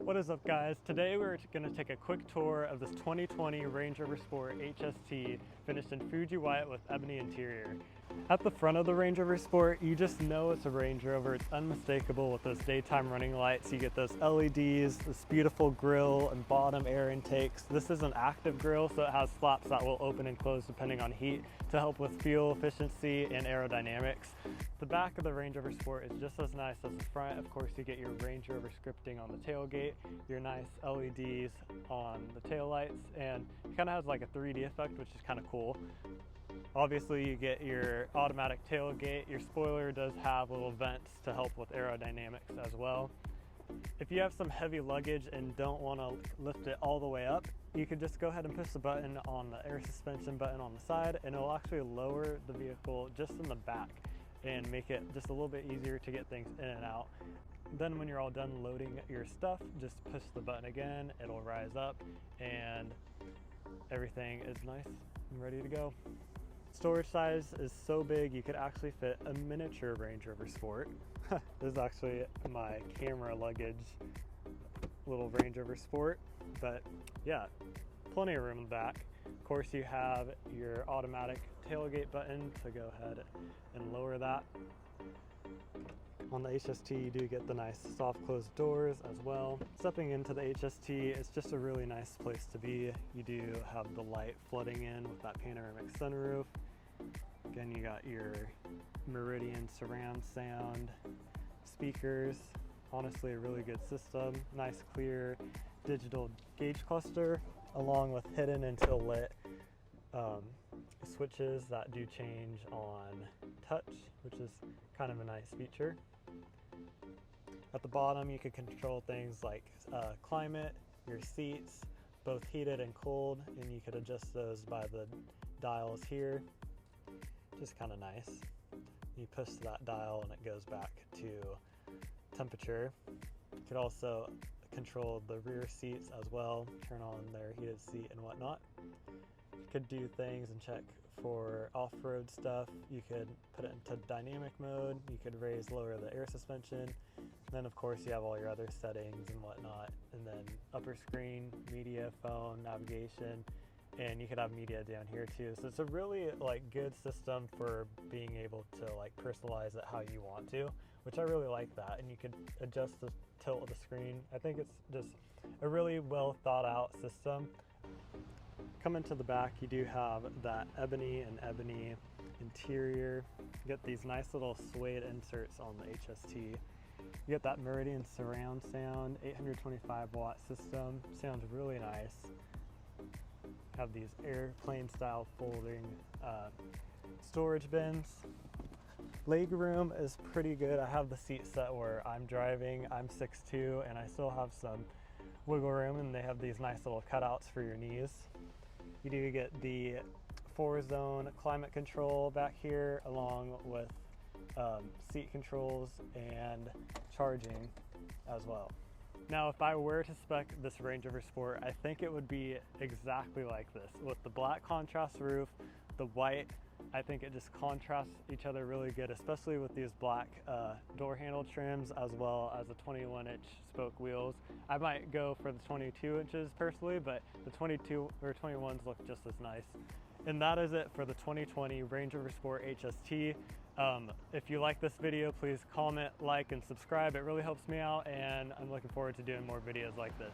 What is up, guys? Today we're going to take a quick tour of this 2020 Range Rover Sport HST finished in Fuji white with ebony interior. At the front of the Range Rover Sport, you just know it's a Range Rover. It's unmistakable with those daytime running lights. You get those LEDs, this beautiful grille and bottom air intakes. This is an active grille, so it has flaps that will open and close depending on heat to help with fuel efficiency and aerodynamics. The back of the Range Rover Sport is just as nice as the front. Of course, you get your Range Rover scripting on the tailgate, your nice LEDs on the taillights, and it kind of has like a 3D effect, which is kind of cool. Obviously, you get your automatic tailgate. Your spoiler does have little vents to help with aerodynamics as well. If you have some heavy luggage and don't want to lift it all the way up, you could just go ahead and push the button on the air suspension button on the side, and it'll actually lower the vehicle just in the back and make it just a little bit easier to get things in and out. Then when you're all done loading your stuff, just push the button again, it'll rise up and everything is nice and ready to go. Storage size is so big you could actually fit a miniature Range Rover Sport. This is actually my camera luggage little Range Rover Sport, but yeah, plenty of room in the back. Of course, you have your automatic tailgate button to go ahead and lower that. On the HST, you do get the nice soft closed doors as well. Stepping into the HST, it's just a really nice place to be. You do have the light flooding in with that panoramic sunroof. Again, you got your Meridian surround sound speakers. Honestly, a really good system. Nice clear digital gauge cluster along with hidden until lit switches that do change on touch, which is kind of a nice feature. At the bottom, you can control things like climate, your seats, both heated and cold, and you could adjust those by the dials here. Just kind of nice. You push that dial and it goes back to temperature. You could also control the rear seats as well, turn on their heated seat and whatnot. You could do things and check for off-road stuff. You could put it into dynamic mode. You could raise, lower the air suspension. And then of course you have all your other settings and whatnot. And then upper screen, media, phone, navigation, and you could have media down here too. So it's a really good system for being able to personalize it how you want to, which I really like that. And you could adjust the tilt of the screen. I think it's just a really well thought out system. Coming to the back, you do have that ebony and ebony interior. You get these nice little suede inserts on the HST. You get that Meridian surround sound, 825 watt system. Sounds really nice. Have these airplane style folding storage bins. Leg room is pretty good. I have the seat set where I'm driving. I'm 6'2", and I still have some wiggle room, and they have these nice little cutouts for your knees. You do get the 4-zone climate control back here, along with seat controls and charging as well. Now, if I were to spec this Range Rover Sport, I think it would be exactly like this. With the black contrast roof, the white, I think it just contrasts each other really good, especially with these black door handle trims as well as the 21-inch spoke wheels. I might go for the 22 inches personally, but the 22 or 21s look just as nice. And that is it for the 2020 Range Rover Sport HST. If you like this video, please comment, like, and subscribe. It really helps me out, and I'm looking forward to doing more videos like this.